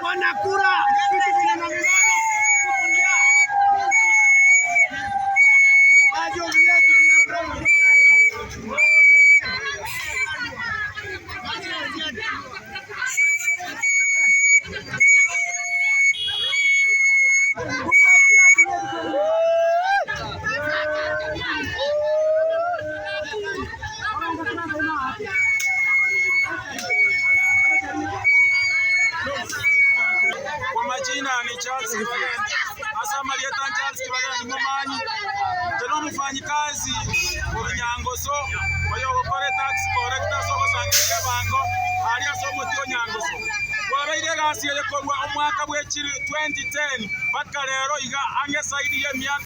wanakura Kwa majina ni Charles Kivalent. Asa Marieta Charles Kivalent ni mumanyi. Teno mufanyikazi mu Nyangoso. Oyo gukore tax collector so gusangire bango. Ali aso mutyo Nyangoso. Wabaire gasi yekorwa omwaka bw'ekiri 2010 baka lero iga ange side ye myaka